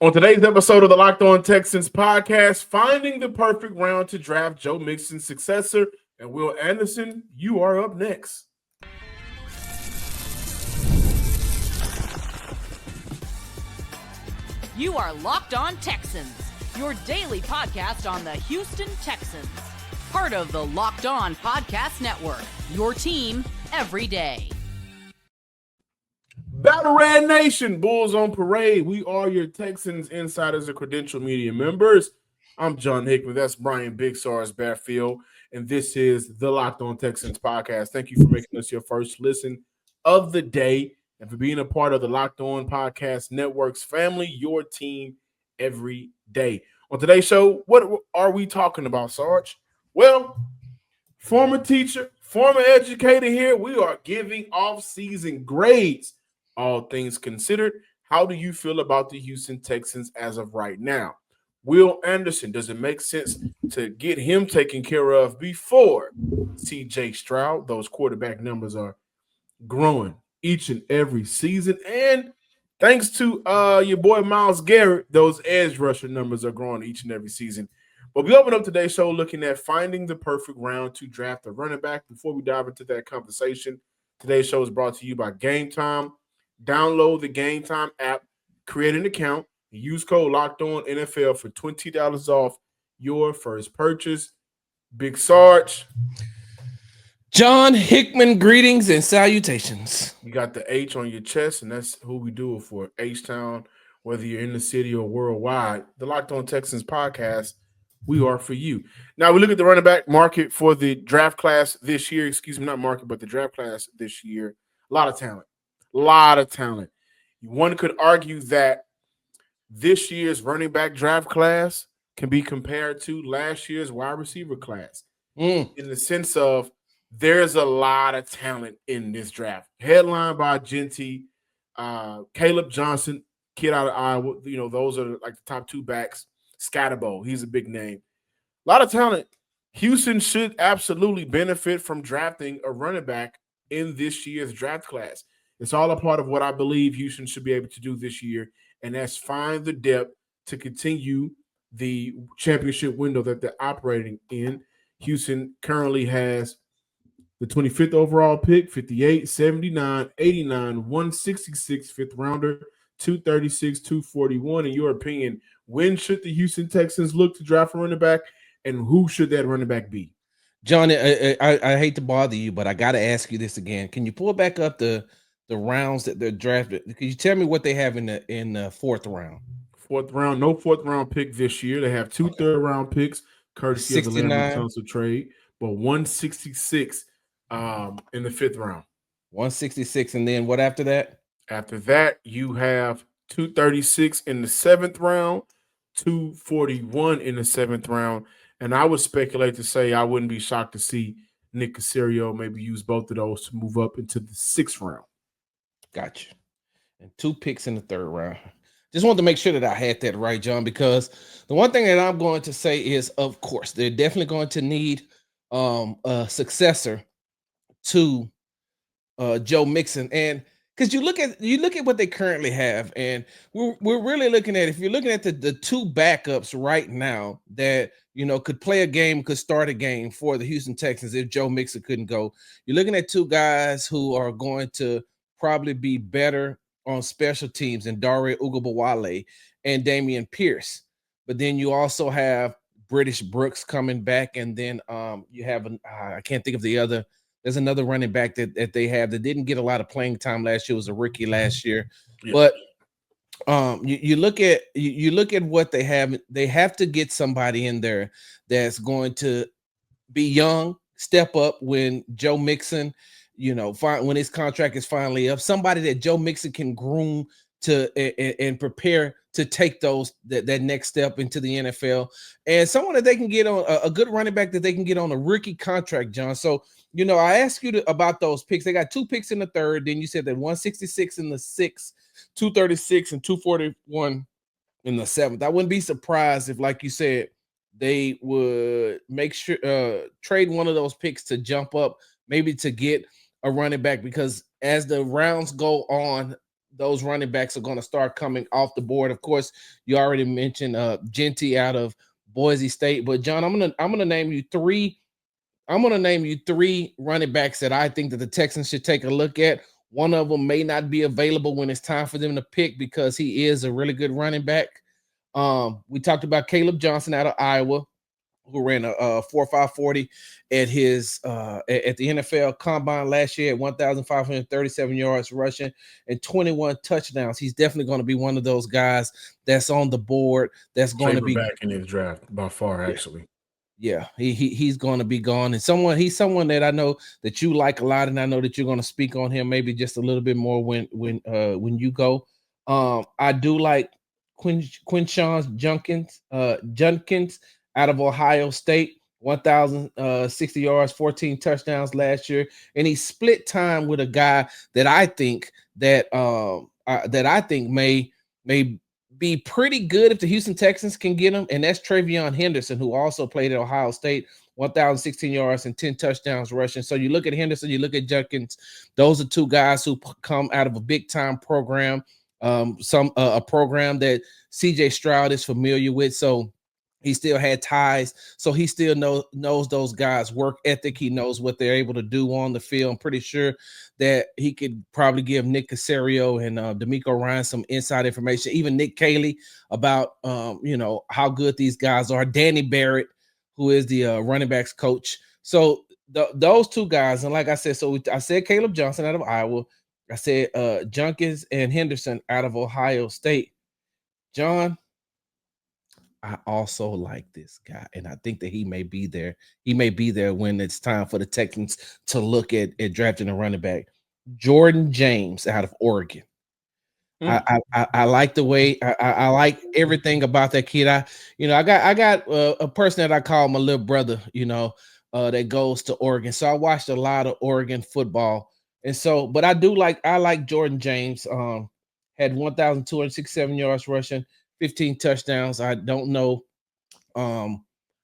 On today's episode of the Locked On Texans podcast, finding the perfect round to draft Joe Mixon's successor and Will Anderson, you are up next. You are Locked On Texans, your daily podcast on the Houston Texans. Part of the Locked On Podcast Network, your team every day. Battle Red Nation, Bulls on Parade. We are your Texans insiders and credential media members. I'm John Hickman. That's Brian Big Stars Barfield. And this is the Locked On Texans podcast. Thank you for making us your first listen of the day and for being a part of the Locked On Podcast Network's family, your team every day. On today's show, what are we talking about, Sarge? Well, former teacher, former educator here, we are giving off-season grades. All things considered, how do you feel about the Houston Texans as of right now? Will Anderson, does it make sense to get him taken care of before CJ Stroud? Those quarterback numbers are growing each and every season. And thanks to your boy Myles Garrett, those edge rusher numbers are growing each and every season. But we open up today's show looking at finding the perfect round to draft a running back. Before we dive into that conversation, today's show is brought to you by Gametime. Download the Gametime app, create an account, and use code LOCKEDONNFL for $20 off your first purchase. Big Sarge. John Hickman, greetings and salutations. You got the H on your chest, and that's who we do it for. H-Town, whether you're in the city or worldwide. The Locked On Texans podcast, we are for you. Now, we look at the running back market for the draft class this year. Excuse me, not market, but the draft class this year. A lot of talent. One could argue that this year's running back draft class can be compared to last year's wide receiver class in the sense of there's a lot of talent in this draft. Headlined by Genty, Caleb Johnson, kid out of Iowa. You know, those are like the top two backs. Scatterbo, he's a big name. A lot of talent. Houston should absolutely benefit from drafting a running back in this year's draft class. It's all a part of what I believe Houston should be able to do this year, and that's find the depth to continue the championship window that they're operating in. Houston currently has the 25th overall pick, 58, 79, 89, 166, fifth rounder, 236, 241. In your opinion, when should the Houston Texans look to draft a running back, and who should that running back be? John, I hate to bother you, but I got to ask you this again. Can you pull back up the rounds that they're drafted? Can you tell me what they have in the fourth round? Fourth round, no fourth round pick this year. They have two third round picks, courtesy of the Larry Tunsil trade, but 166 in the fifth round. 166, and then what after that? After that, you have 236 in the seventh round, 241 in the seventh round, and I would speculate to say I wouldn't be shocked to see Nick Caserio maybe use both of those to move up into the sixth round. Gotcha. And two picks in the third round. Just wanted to make sure that I had that right, John, because the one thing that I'm going to say is, of course, they're definitely going to need a successor to Joe Mixon. And because you look at what they currently have, and we're really looking at, if you're looking at the two backups right now that could play a game, could start a game for the Houston Texans if Joe Mixon couldn't go. You're looking at two guys who are going to probably be better on special teams than Dare Ugabawale and Damian Pierce. But then you also have British Brooks coming back, and then you have I can't think of the other. There's another running back that they have that didn't get a lot of playing time last year. Was a rookie last year, but you look at what they have. They have to get somebody in there that's going to be young, step up when Joe Mixon, when his contract is finally up. Somebody that Joe Mixon can groom to and prepare to take that next step into the NFL, and someone that they can get on a good running back that they can get on a rookie contract, John. So, I asked you about those picks. They got two picks in the third. Then you said that 166 in the sixth, 236 and 241 in the seventh. I wouldn't be surprised if, like you said, they would make sure trade one of those picks to jump up, maybe to get a running back, because as the rounds go on, those running backs are going to start coming off the board. Of course, you already mentioned Genty out of Boise State, but John, I'm gonna name you three. I'm gonna name you three running backs that I think that the Texans should take a look at. One of them may not be available when it's time for them to pick because he is a really good running back. We talked about Caleb Johnson out of Iowa, who ran a 4.5 at his at the NFL Combine last year at 1,537 yards rushing and 21 touchdowns. He's definitely going to be one of those guys that's on the board. That's going to be back in his draft by far, actually. Yeah, he's going to be gone, and he's someone that I know that you like a lot, and I know that you're going to speak on him maybe just a little bit more when you go. I do like Quinshon Junkins out of Ohio State, 1,060 yards, 14 touchdowns last year, and he split time with a guy that I think may be pretty good if the Houston Texans can get him, and that's Travion Henderson, who also played at Ohio State, 1,016 yards and 10 touchdowns rushing. So you look at Henderson, you look at Junkins. Those are two guys who come out of a big-time program, a program that C.J. Stroud is familiar with. So he still had ties, so he still knows those guys' work ethic. He knows what they're able to do on the field. I'm pretty sure that he could probably give Nick Caserio and D'Amico Ryan some inside information, even Nick Caley, about how good these guys are. Danny Barrett, who is the running backs coach. So those two guys, and like I said, I said Caleb Johnson out of Iowa. I said Junkins and Henderson out of Ohio State. John, I also like this guy, and I think that he may be there. He may be there when it's time for the Texans to look at drafting a running back. Jordan James out of Oregon. I like the way I like everything about that kid. I got a person that I call my little brother. That goes to Oregon. So I watched a lot of Oregon football, and so, but I like Jordan James. Had 1,267 yards rushing, 15 touchdowns. I don't know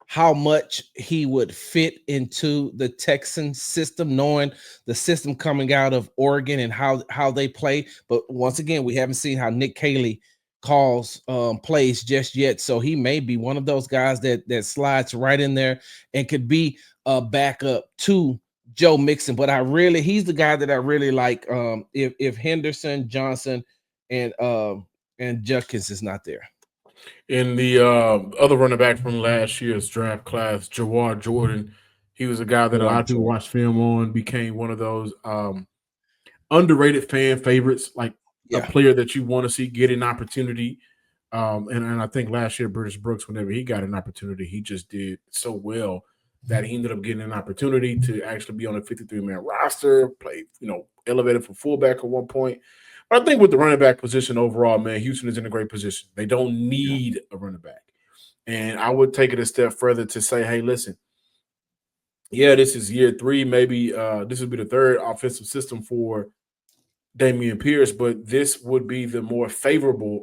how much he would fit into the Texans system, knowing the system coming out of Oregon and how they play. But once again, we haven't seen how Nick Caley calls plays just yet. So he may be one of those guys that slides right in there and could be a backup to Joe Mixon. But he's the guy that I really like. If Henderson, Johnson, and Junkins is not there. In the other running back from last year's draft class, Jawad Jordan, he was a guy that a lot of people watched film on, became one of those underrated fan favorites, like a player that you want to see get an opportunity. And I think last year, British Brooks, whenever he got an opportunity, he just did so well that he ended up getting an opportunity to actually be on a 53-man roster, play, elevated for fullback at one point. But I think with the running back position overall, man, Houston is in a great position. They don't need a running back. And I would take it a step further to say, hey, listen, this is year 3. Maybe this would be the third offensive system for Dameon Pierce, but this would be the more favorable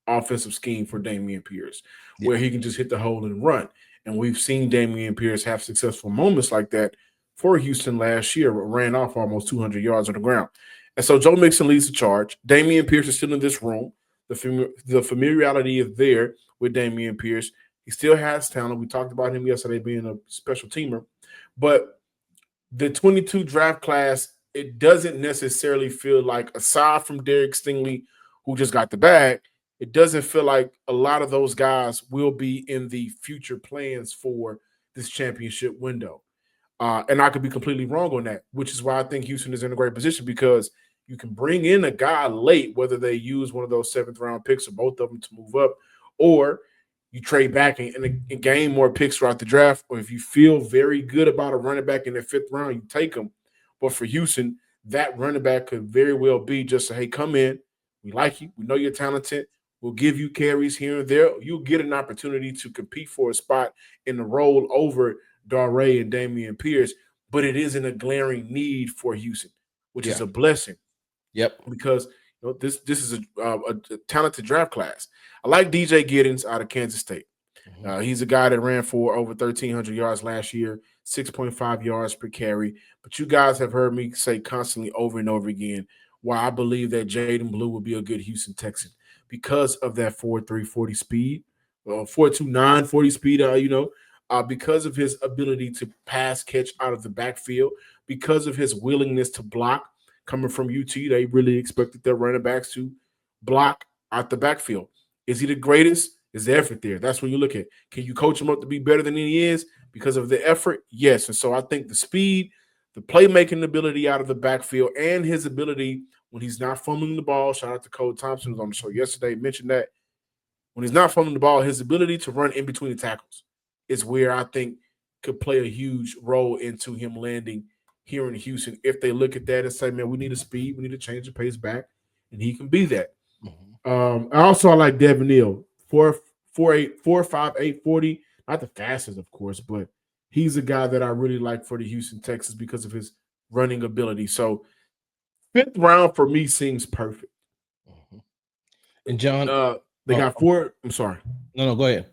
offensive scheme for Dameon Pierce, where he can just hit the hole and run. And we've seen Dameon Pierce have successful moments like that for Houston last year, ran off almost 200 yards on the ground. And so Joe Mixon leads the charge. Dameon Pierce is still in this room. The familiarity is there with Dameon Pierce. He still has talent. We talked about him yesterday being a special teamer. But the 22 draft class, it doesn't necessarily feel like, aside from Derek Stingley, who just got the bag, it doesn't feel like a lot of those guys will be in the future plans for this championship window. And I could be completely wrong on that, which is why I think Houston is in a great position, because you can bring in a guy late, whether they use one of those 7th-round picks or both of them to move up, or you trade back and gain more picks throughout the draft, or if you feel very good about a running back in the 5th round, you take them. But for Houston, that running back could very well be just, hey, come in. We like you. We know you're talented. We'll give you carries here and there. You'll get an opportunity to compete for a spot in the role over Dare and Dameon Pierce, but it isn't a glaring need for Houston, which is a blessing. Yep. Because this is a talented draft class. I like DJ Giddens out of Kansas State. He's a guy that ran for over 1,300 yards last year, 6.5 yards per carry. But you guys have heard me say constantly over and over again, why I believe that Jaden Blue will be a good Houston Texan because of that 4.3 40 speed, 4.29 40 speed, because of his ability to pass catch out of the backfield, because of his willingness to block coming from UT. They really expected their running backs to block out the backfield. Is he the greatest? Is the effort there? That's when you look at, can you coach him up to be better than he is because of the effort? Yes. And so I think the speed, the playmaking ability out of the backfield, and his ability when he's not fumbling the ball. Shout out to Cole Thompson, who was on the show yesterday, mentioned that when he's not fumbling the ball, his ability to run in between the tackles is where I think could play a huge role into him landing here in Houston. If they look at that and say, man, we need a speed, we need to change the pace back, and he can be that. I like Devin Neal, 4.58 40. Not the fastest, of course, but he's a guy that I really like for the Houston Texans because of his running ability. So 5th round for me seems perfect. And John, they got 4. I'm sorry. No, go ahead.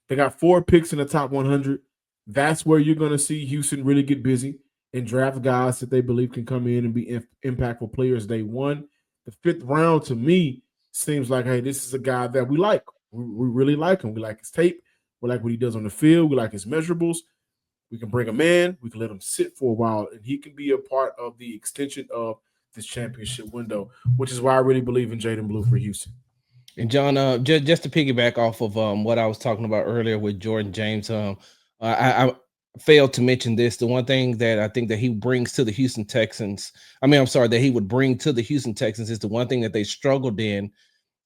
They got 4 picks in the top 100. That's where you're going to see Houston really get busy and draft guys that they believe can come in and be impactful players day one. The 5th round to me seems like, hey, this is a guy that we like. We really like him. We like his tape. We like what he does on the field. We like his measurables. We can bring him in. We can let him sit for a while, and he can be a part of the extension of this championship window, which is why I really believe in Jaden Blue for Houston. And John, just to piggyback off of what I was talking about earlier with Jordan James, I failed to mention this. The one thing that I think that he brings to the Houston Texans, that he would bring to the Houston Texans is the one thing that they struggled in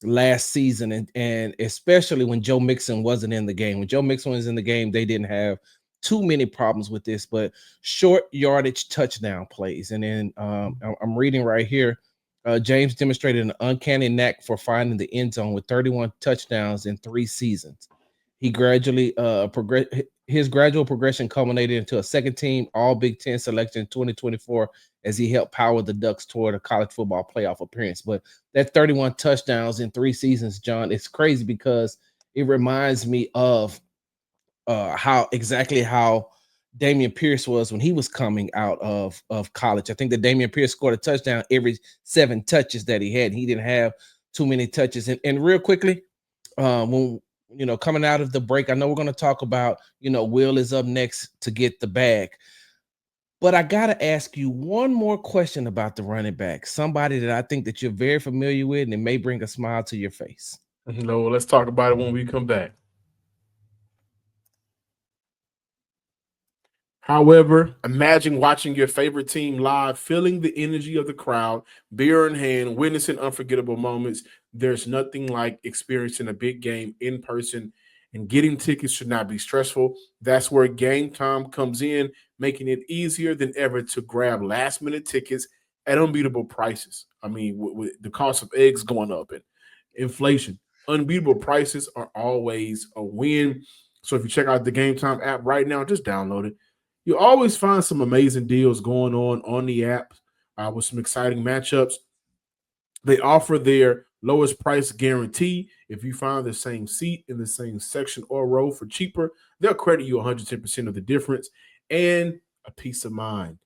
last season, and especially when Joe Mixon wasn't in the game. When Joe Mixon was in the game, they didn't have too many problems with this, but short yardage touchdown plays. And then I'm reading right here, James demonstrated an uncanny knack for finding the end zone with 31 touchdowns in 3 seasons. He gradually his gradual progression culminated into a second-team All Big Ten selection in 2024 as he helped power the Ducks toward a college football playoff appearance. But that 31 touchdowns in 3 seasons, John, it's crazy because it reminds me of how Dameon Pierce was when he was coming out of college. I think that Dameon Pierce scored a touchdown every 7 touches that he had. He didn't have too many touches. And real quickly, when coming out of the break, I know we're going to talk about, Will is up next to get the bag. But I got to ask you one more question about the running back, somebody that I think that you're very familiar with, and it may bring a smile to your face. Let's talk about it when we come back. However, imagine watching your favorite team live, feeling the energy of the crowd, beer in hand, witnessing unforgettable moments. There's nothing like experiencing a big game in person, and getting tickets should not be stressful. That's where Gametime comes in, making it easier than ever to grab last-minute tickets at unbeatable prices. With the cost of eggs going up and inflation, unbeatable prices are always a win. So if you check out the Gametime app right now, just download it. You always find some amazing deals going on the app with some exciting matchups. They offer their lowest price guarantee. If you find the same seat in the same section or row for cheaper, they'll credit you 110% of the difference and a peace of mind.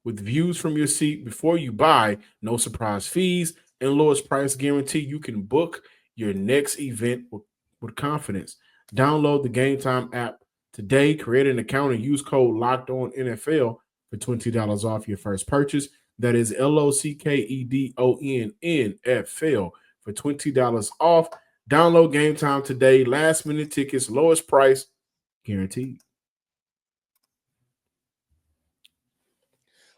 With views from your seat before you buy, no surprise fees, and lowest price guarantee, you can book your next event with confidence. Download the Gametime app today, create an account, and use code LOCKEDONNFL for $20 off your first purchase. That is LOCKEDONNFL for $20 off. Download Gametime today. Last minute tickets, lowest price, guaranteed.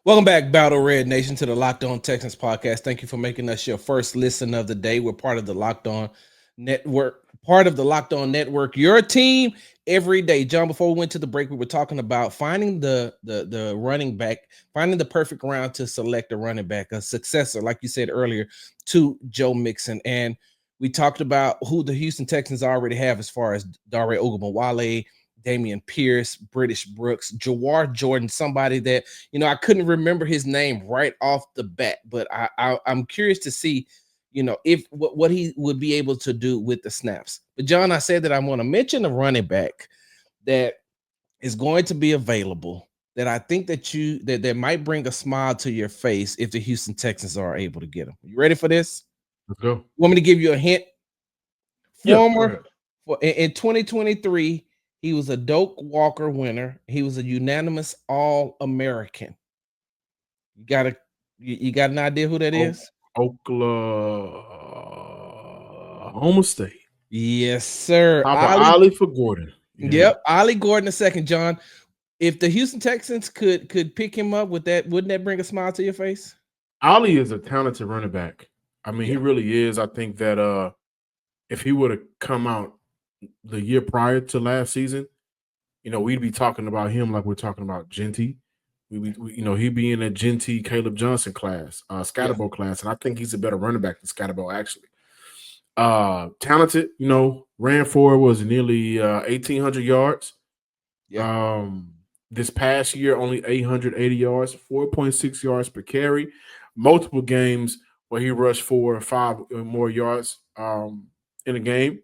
Welcome back, Battle Red Nation, to the Locked On Texans podcast. Thank you for making us your first listen of the day. We're part of the Locked On Network. Your team every day. John, before we went to the break, we were talking about finding the running back, finding the perfect round to select a running back, a successor, like you said earlier, to Joe Mixon. And we talked about who the Houston Texans already have as far as Dare Ogunbowale, Dameon Pierce, British Brooks, Jawar Jordan, somebody that, I couldn't remember his name right off the bat, but I'm curious to see, if what he would be able to do with the snaps. But John, I said that I want to mention a running back that is going to be available that I think that might bring a smile to your face if the Houston Texans are able to get him. You ready for this? Let's go. You want me to give you a hint? Yeah, go Former ahead. in 2023, he was a Doak Walker winner. He was a unanimous All-American. You got an idea who that is? Oklahoma State. Yes, sir. How about Ollie for Gordon? Yeah. Yep, Ollie Gordon the second, John. If the Houston Texans could pick him up with that, wouldn't that bring a smile to your face? Ollie is a talented running back. I mean, Yeah. he really is. I think that if he would have come out the year prior to last season, we'd be talking about him like we're talking about Genty. He'd be in a Genty Caleb Johnson class, Scatterbo class, and I think he's a better running back than Scatterbo actually. Talented, ran for was nearly 1,800 yards. Yeah. This past year, only 880 yards, 4.6 yards per carry. Multiple games where he rushed 4 or 5 or more yards in a game.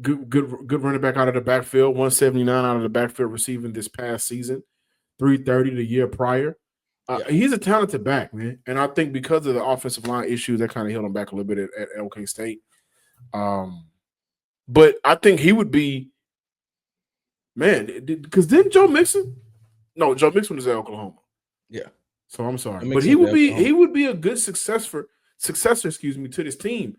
Good running back out of the backfield. 179 out of the backfield receiving this past season. 330 the year prior. He's a talented back, man. And I think because of the offensive line issues, that kind of held him back a little bit at OK State. But I think he would be, man, because didn't Joe Mixon? No, Joe Mixon was at Oklahoma. Yeah. So I'm sorry. But he would be a good successor, to this team.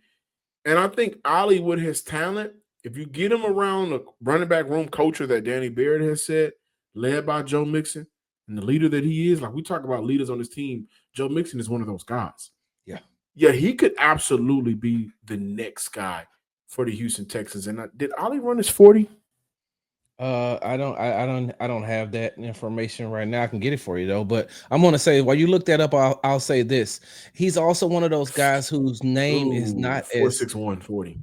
And I think Ollie, with his talent, if you get him around a running back room culture that Danny Baird has said, led by Joe Mixon, and the leader that he is, like we talk about leaders on this team, Joe Mixon is one of those guys. Yeah. Yeah, he could absolutely be the next guy for the Houston Texans. And did Ollie run his 40? I don't have that information right now. I can get it for you though, but I'm gonna say while you look that up, I'll say this. He's also one of those guys whose name is not 4.61 40.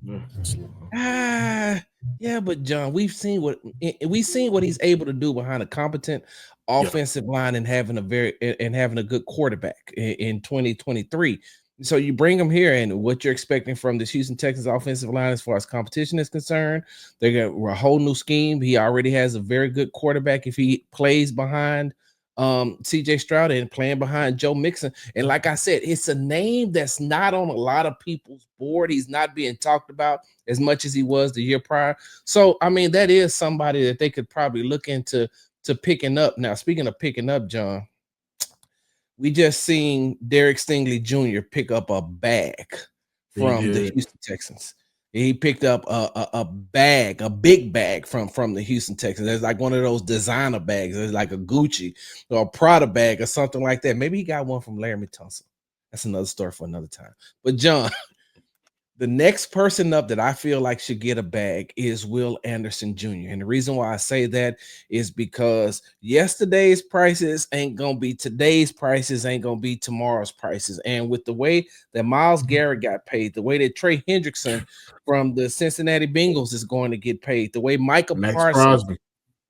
Yeah, but John, we've seen what he's able to do behind a competent offensive line and having a good quarterback in 2023. So you bring him here, and what you're expecting from the Houston Texans offensive line as far as competition is concerned, they're going a whole new scheme. He already has a very good quarterback if he plays behind CJ Stroud and playing behind Joe Mixon. And like I said, it's a name that's not on a lot of people's board. He's not being talked about as much as he was the year prior. So, I mean, that is somebody that they could probably look into picking up. Now, speaking of picking up, John, we just seen Derek Stingley Jr. pick up a bag from the Houston Texans. He picked up a big bag from the Houston Texans. It's like one of those designer bags. It's like a Gucci or a Prada bag or something like that. Maybe he got one from Laramie Tunsil. That's another story for another time. But John, the next person up that I feel like should get a bag is Will Anderson Jr. And the reason why I say that is because yesterday's prices ain't going to be today's prices, ain't going to be tomorrow's prices. And with the way that Myles Garrett got paid, the way that Trey Hendrickson from the Cincinnati Bengals is going to get paid, the way Micah Parsons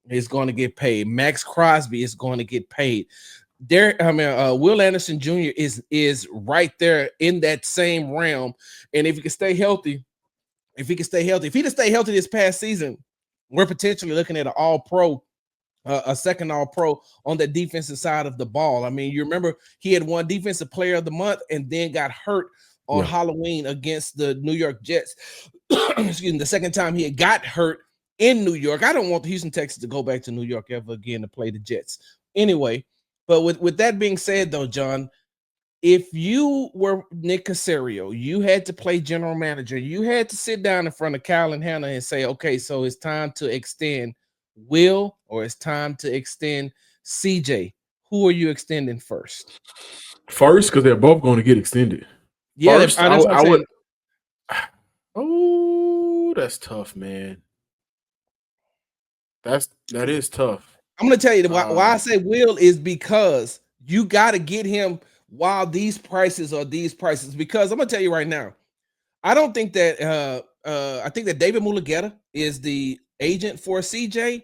is going to get paid, Max Crosby is going to get paid. Will Anderson Jr. is right there in that same realm, and if he can stay healthy, if he didn't stay healthy this past season, we're potentially looking at an All-Pro, a second All-Pro on the defensive side of the ball. I mean, you remember he had won Defensive Player of the Month and then got hurt on Halloween against the New York Jets. Excuse me, the second time he had got hurt in New York. I don't want the Houston Texans to go back to New York ever again to play the Jets. Anyway. But with that being said, though, John, if you were Nick Caserio, you had to play general manager. You had to sit down in front of Kyle and Hannah and say, okay, so it's time to extend Will or it's time to extend CJ. Who are you extending first? First, because they're both going to get extended. Yeah, first, I would. Oh, that's tough, man. That is tough. I'm going to tell you why I say Will is because you got to get him while these prices are these prices. Because I'm going to tell you right now, I don't think that I think that David Mulugheta is the agent for CJ.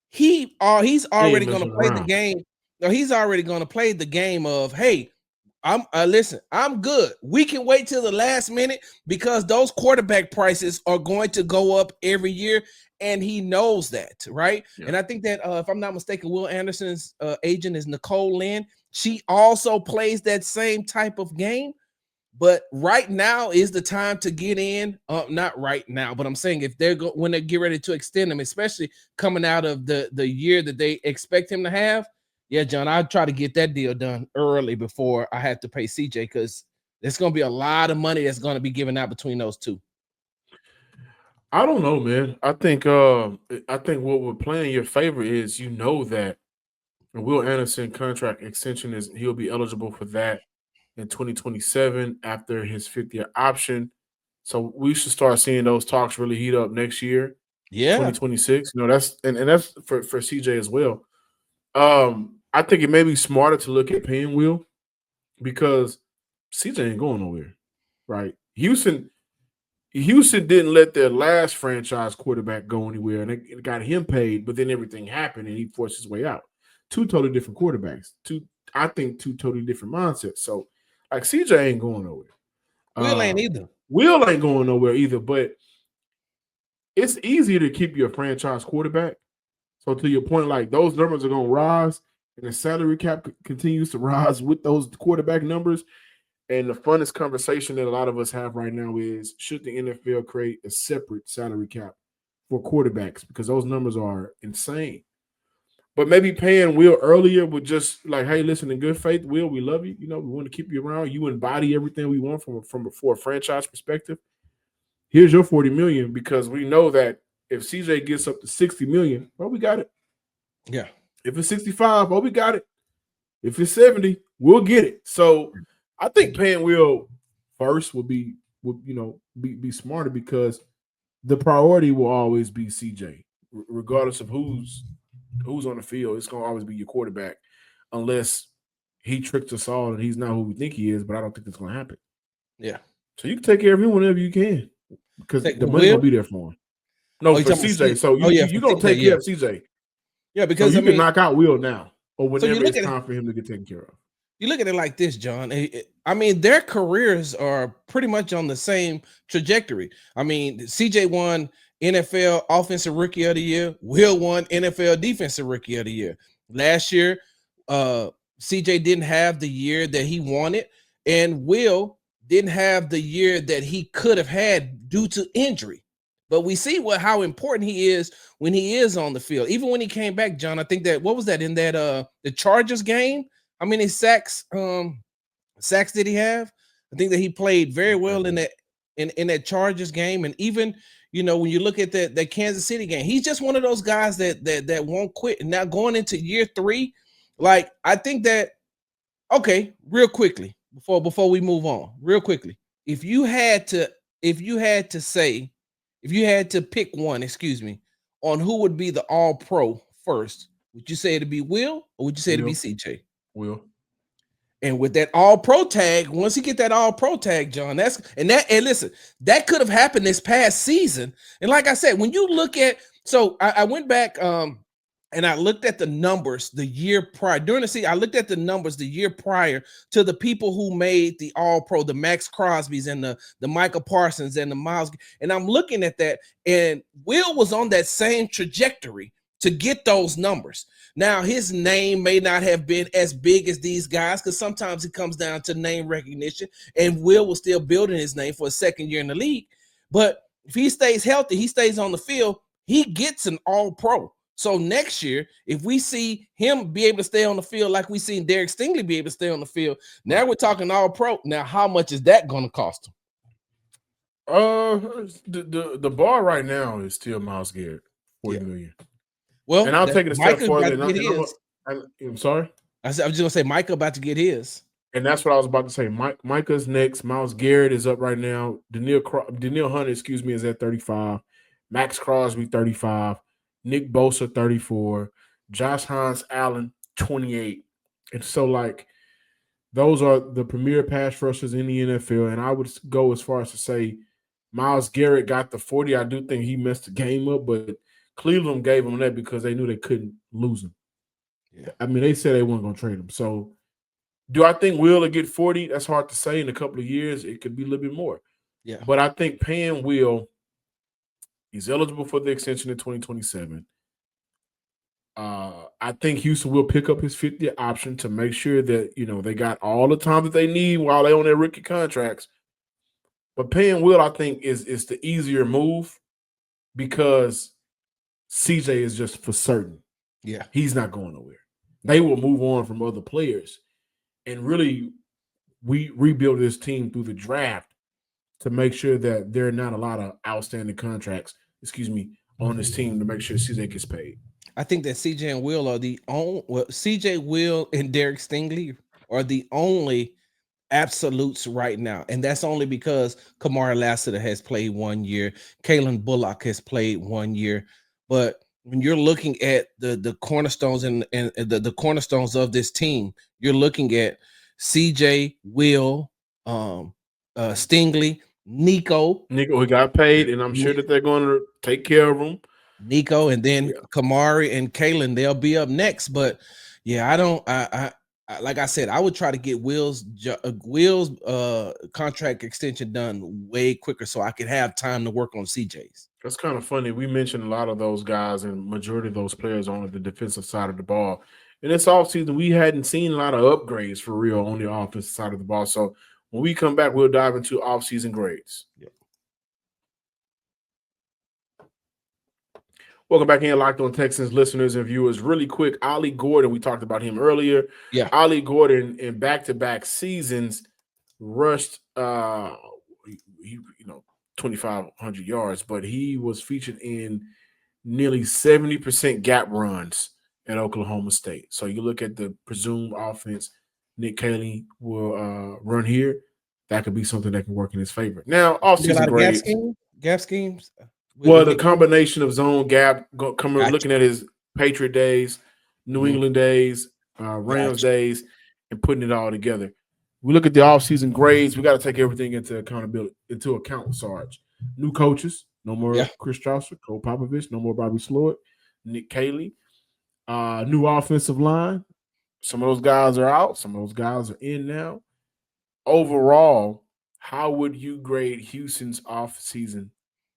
He's already going to play the game. No, he's already going to play the game of, hey, Listen, I'm good. We can wait till the last minute because those quarterback prices are going to go up every year, and he knows that, right? Yeah. And I think that if I'm not mistaken, Will Anderson's agent is Nicole Lynn. She also plays that same type of game. But right now is the time to get in. Not right now, but I'm saying if when they get ready to extend him, especially coming out of the year that they expect him to have. Yeah, John, I'd try to get that deal done early before I have to pay CJ because there's going to be a lot of money that's going to be given out between those two. I don't know, man. I think what would play in your favor is that Will Anderson contract extension he'll be eligible for that in 2027 after his 5th-year option. So we should start seeing those talks really heat up next year. Yeah. 2026. That's and that's for CJ as well. I think it may be smarter to look at paying Will because CJ ain't going nowhere. Right? Houston didn't let their last franchise quarterback go anywhere, and it got him paid, but then everything happened and he forced his way out. Two totally different quarterbacks. Two totally different mindsets. So, like, CJ ain't going nowhere. Will ain't either. Will ain't going nowhere either, but it's easier to keep your franchise quarterback. So, to your point, like, those numbers are going to rise, and the salary cap continues to rise with those quarterback numbers. And the funnest conversation that a lot of us have right now is, should the NFL create a separate salary cap for quarterbacks? Because those numbers are insane. But maybe paying Will earlier would just like, hey, listen, in good faith, Will, we love you. We want to keep you around. You embody everything we want from a franchise perspective. Here's your $40 million, because we know that if CJ gets up to $60 million, well, we got it. Yeah. If it's 65, we got it. If it's 70, we'll get it. So I think paying Will first would be smarter, because the priority will always be CJ, regardless of who's on the field. It's going to always be your quarterback, unless he tricked us all and he's not who we think he is, but I don't think that's going to happen. Yeah. So you can take care of him whenever you can, because the money will be there for him. No, for CJ. So you're going to take care of CJ. Yeah, because you can knock out Will now, or whenever it's time for him to get taken care of. You look at it like this, John. I mean, their careers are pretty much on the same trajectory. I mean, CJ won NFL Offensive Rookie of the Year. Will won NFL Defensive Rookie of the Year. Last year, CJ didn't have the year that he wanted, and Will didn't have the year that he could have had due to injury. But we see how important he is when he is on the field. Even when he came back, John, I think that, what was that in that the Chargers game? How many sacks did he have? I think that he played very well in that Chargers game. And even, when you look at that Kansas City game, he's just one of those guys that won't quit. And now going into year 3, like, I think that, okay, real quickly, before we move on, real quickly, if you had to pick one, on who would be the All-Pro first, would you say it'd be Will, or would you say it'd be CJ? Will. And with that All-Pro tag, once he get that All-Pro tag, John, and listen, that could have happened this past season. And like I said, when you look at, so I went back and I looked at the numbers the year prior. During the season, I looked at the numbers the year prior to the people who made the All-Pro, the Max Crosbys and the Micah Parsons and the Miles. And I'm looking at that, and Will was on that same trajectory to get those numbers. Now, his name may not have been as big as these guys, because sometimes it comes down to name recognition, and Will was still building his name for a second year in the league. But if he stays healthy, he stays on the field, he gets an All-Pro. So next year, if we see him be able to stay on the field like we seen Derek Stingley be able to stay on the field, now we're talking All-Pro. Now, how much is that going to cost him? The bar right now is still Myles Garrett, $40 million. Well, and I'll take it a step further. I'm sorry? I was just going to say Micah about to get his. And that's what I was about to say. Micah's next. Myles Garrett is up right now. Daniil Hunter, is at 35. Max Crosby, 35. Nick Bosa, 34. Josh Allen, 28. And so, like, those are the premier pass rushers in the NFL. And I would go as far as to say Myles Garrett got the 40. I do think he messed the game up, but Cleveland gave him that because they knew they couldn't lose him. Yeah. I mean, they said they weren't going to trade him. So Do I think Will get 40? That's hard to say. In a couple of years, it could be a little bit more. Yeah. But I think paying Will, he's eligible for the extension in 2027. I think Houston will pick up his 50th option to make sure that, they got all the time that they need while they're on their rookie contracts. But paying Will, I think, is the easier move because CJ is just for certain. Yeah. He's not going nowhere. They will move on from other players. And really, we rebuild this team through the draft to make sure that there are not a lot of outstanding contracts, on this team to make sure CJ gets paid. I think that CJ and Will are CJ, Will, and Derek Stingley are the only absolutes right now. And that's only because Kamari Lassiter has played 1 year. Kalen Bullock has played 1 year. But when you're looking at the cornerstones and the cornerstones of this team, you're looking at CJ, Will, Stingley, Nico, who got paid, and I'm sure that they're going to take care of him. Nico, and then Kamari and Kalen, they'll be up next. But yeah, I like I said, I would try to get Will's contract extension done way quicker so I could have time to work on CJ's. That's kind of funny. We mentioned a lot of those guys and majority of those players on the defensive side of the ball. In this offseason, we hadn't seen a lot of upgrades for real on the offensive side of the ball. So when we come back, we'll dive into offseason grades. Yep. Welcome back in, Locked On Texans listeners and viewers. Really quick, Ollie Gordon, we talked about him earlier. Yeah. Ollie Gordon in back-to-back seasons rushed 2,500 yards, but he was featured in nearly 70% gap runs at Oklahoma State. So you look at the presumed offense Nick Caley will run here, that could be something that can work in his favor. Now, offseason grades. Gap schemes? Well, the combination of zone gap, looking at his Patriot days, New England days, Rams days, and putting it all together. We look at the offseason grades. We got to take everything into account, Sarge. New coaches, no more Chris Strauss, Cole Popovich, no more Bobby Sloyd, Nick Caley. New offensive line. Some of those guys are out. Some of those guys are in now. Overall, how would you grade Houston's offseason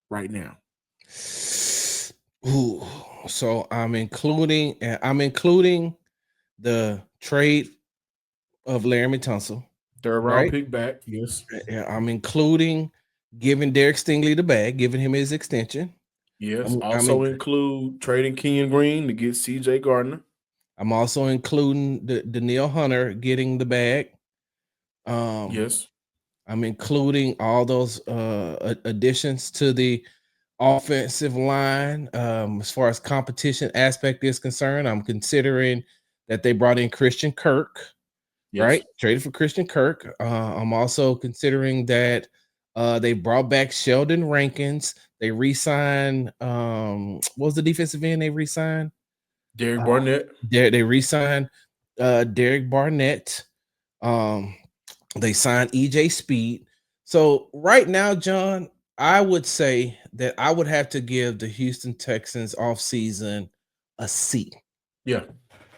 right now? Ooh, so I'm including the trade of Laramie Tunsil. Third round pick back, yes. Yeah, I'm including giving Derek Stingley the bag, giving him his extension. Yes. Include trading Kenyon Green to get CJ Gardner. I'm also including the Danielle Hunter getting the bag. Yes. I'm including all those additions to the offensive line. As far as competition aspect is concerned, I'm considering that they brought in Christian Kirk, right? Traded for Christian Kirk. I'm also considering that they brought back Sheldon Rankins. They re-signed, what was the defensive end they re-signed? Derek Barnett. They re-signed Derek Barnett. They signed EJ Speed. So right now, John, I would say that I would have to give the Houston Texans offseason a C. Yeah.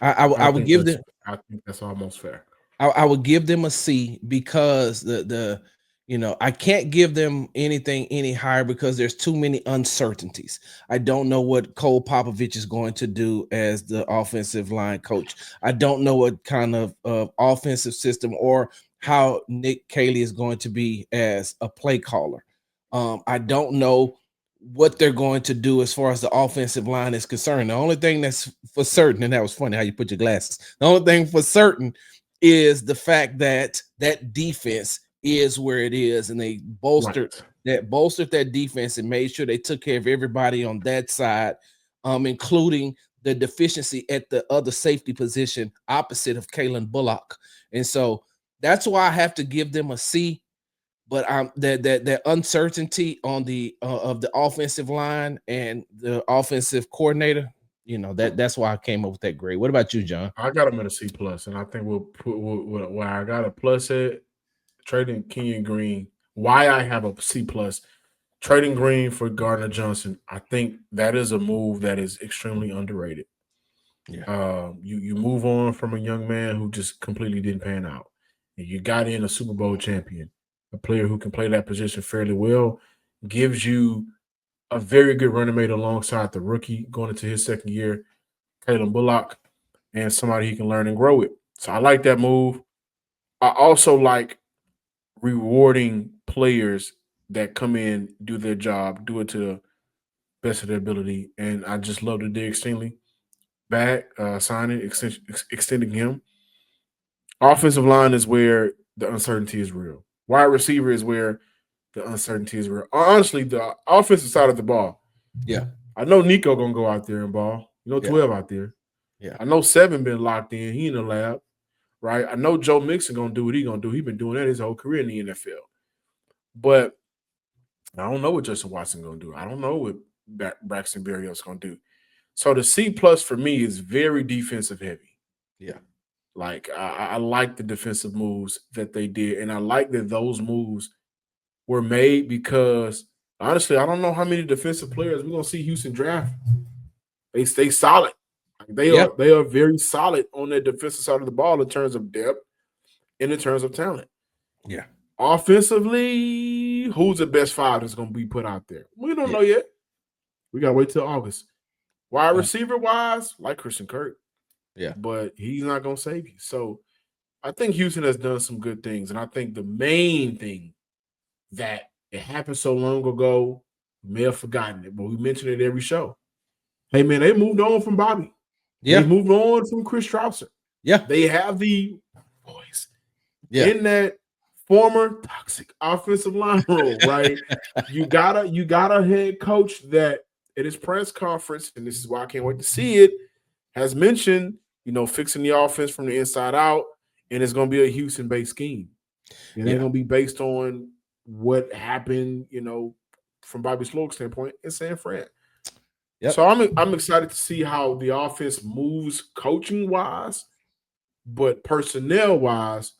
I would give them. I think that's almost fair. I would give them a C because I can't give them anything any higher because there's too many uncertainties. I don't know what Cole Popovich is going to do as the offensive line coach. I don't know what kind of offensive system or how Nick Caley is going to be as a play caller. I don't know what they're going to do as far as the offensive line is concerned. The only thing that's for certain, and that was funny how you put your glasses. The only thing for certain is the fact that that defense is where it is, and they bolstered that defense and made sure they took care of everybody on that side, including the deficiency at the other safety position opposite of Kalen Bullock. And so that's why I have to give them a C. But that uncertainty on the of the offensive line and the offensive coordinator, that's why I came up with that grade. What about you, John? I got him at a C+, and I think we'll put where I got a plus at trading Kenyon Green. Why I have a C+, trading Green for Gardner Johnson. I think that is a move that is extremely underrated. You move on from a young man who just completely didn't pan out. And you got in a Super Bowl champion, a player who can play that position fairly well, gives you a very good running mate alongside the rookie going into his second year, Kalen Bullock, and somebody he can learn and grow with. So I like that move. I also like rewarding players that come in, do their job, do it to the best of their ability. And I just love the Dig Stingley back, signing, extending him. Offensive line is where the uncertainty is real. Wide receiver is where the uncertainty is real. Honestly, the offensive side of the ball. Yeah. I know Nico gonna go out there and ball. 12 out there. Yeah. I know 7 been locked in. He in the lab, right? I know Joe Mixon gonna do what he gonna do. He been doing that his whole career in the NFL. But I don't know what Justin Watson gonna do. I don't know what Braxton Berrios gonna do. So the C plus for me is very defensive heavy. Yeah. Like I like the defensive moves that they did, and I like that those moves were made because honestly, I don't know how many defensive players we're gonna see Houston draft. They stay solid. They are very solid on their defensive side of the ball in terms of depth and in terms of talent. Yeah. Offensively, who's the best 5 that's gonna be put out there? We don't know yet. We gotta wait till August. Wide receiver wise, like Christian Kirk. Yeah. But he's not going to save you. So I think Houston has done some good things. And I think the main thing that it happened so long ago, we may have forgotten it, but we mention it every show. Hey, man, they moved on from Bobby. Yeah. They moved on from Chris Strausser. Yeah. They have the voice in that former toxic offensive line room, right? you got a head coach that at his press conference, and this is why I can't wait to see it, has mentioned, fixing the offense from the inside out, and it's going to be a Houston-based scheme. And they're going to be based on what happened, from Bobby Slowick's standpoint in San Fran. Yep. So I'm excited to see how the offense moves coaching-wise, but personnel-wise,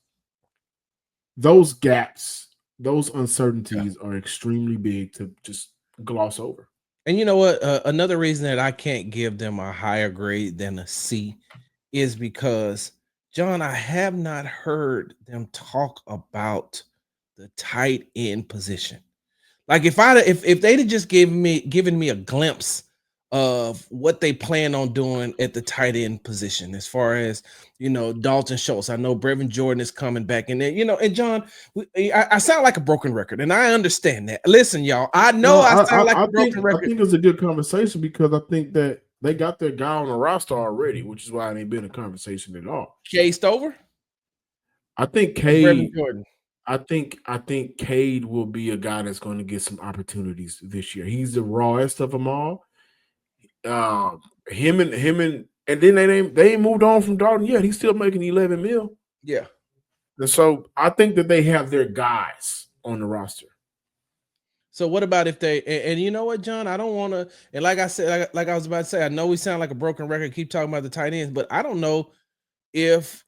those gaps, those uncertainties are extremely big to just gloss over. And you know what? Another reason that I can't give them a higher grade than a C is because, John, I have not heard them talk about the tight end position. Like if they'd have just given me a glimpse of what they plan on doing at the tight end position, as far as Dalton Schultz. I know Brevin Jordan is coming back, and then and John, I sound like a broken record, and I understand that. Listen, y'all, I know I sound like a broken record. I think it's a good conversation because I think that they got their guy on the roster already, which is why it ain't been a conversation at all. Cade over. I think Cade. I think Cade will be a guy that's going to get some opportunities this year. He's the rawest of them all. Him and then they ain't moved on from Dalton yet. He's still making $11 million. Yeah. And so I think that they have their guys on the roster. So what about if they and you know what, John? I don't want to, and like I said, like I was about to say, I know we sound like a broken record, keep talking about the tight ends, but I don't know if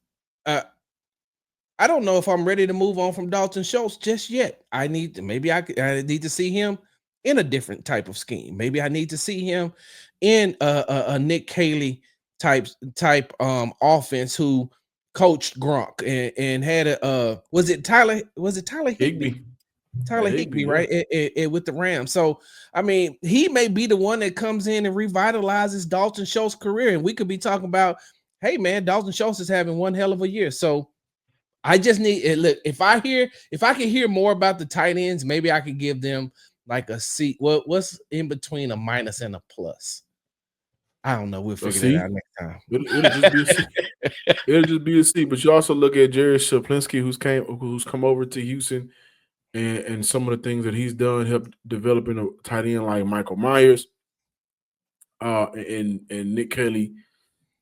I'm ready to move on from Dalton Schultz just yet. I need to see him in a different type of scheme. Maybe I need to see him in a Nick Caley type offense who coached Gronk and had was it Tyler Higbee? Tyler Higbee, right? With the Rams. So, I mean, he may be the one that comes in and revitalizes Dalton Schultz's career. And we could be talking about, hey, man, Dalton Schultz is having one hell of a year. So, I just need look, if I can hear more about the tight ends, maybe I could give them like a C. What's in between a minus and a plus? I don't know. We'll figure that out next time. It'll just be a C. It'll just be a C. But you also look at Jerry Shaplinski, who's come over to Houston, and some of the things that he's done, helped developing a tight end like Michael Myers, and Nick Caley,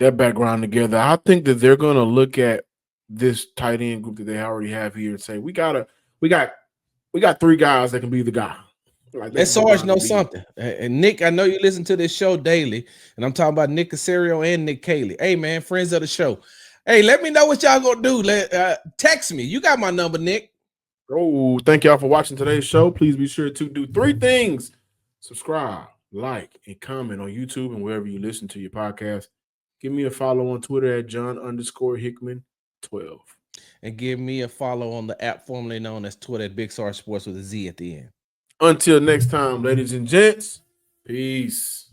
that background together. I think that they're going to look at this tight end group that they already have here and say, we got 3 guys that can be the guy. Like let Sarge know something. And Nick, I know you listen to this show daily, and I'm talking about Nick Casario and Nick Caley. Hey, man, friends of the show. Hey, let me know what y'all gonna do. Text me. You got my number, Nick. Oh, thank y'all for watching today's show. Please be sure to do 3 things: subscribe, like, and comment on YouTube and wherever you listen to your podcast. Give me a follow on Twitter at John_Hickman12. And give me a follow on the app formerly known as Twitter at Big Star Sports with a Z at the end. Until next time, ladies and gents, peace.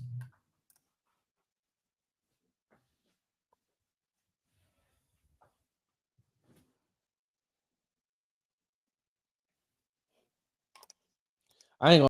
I ain't gonna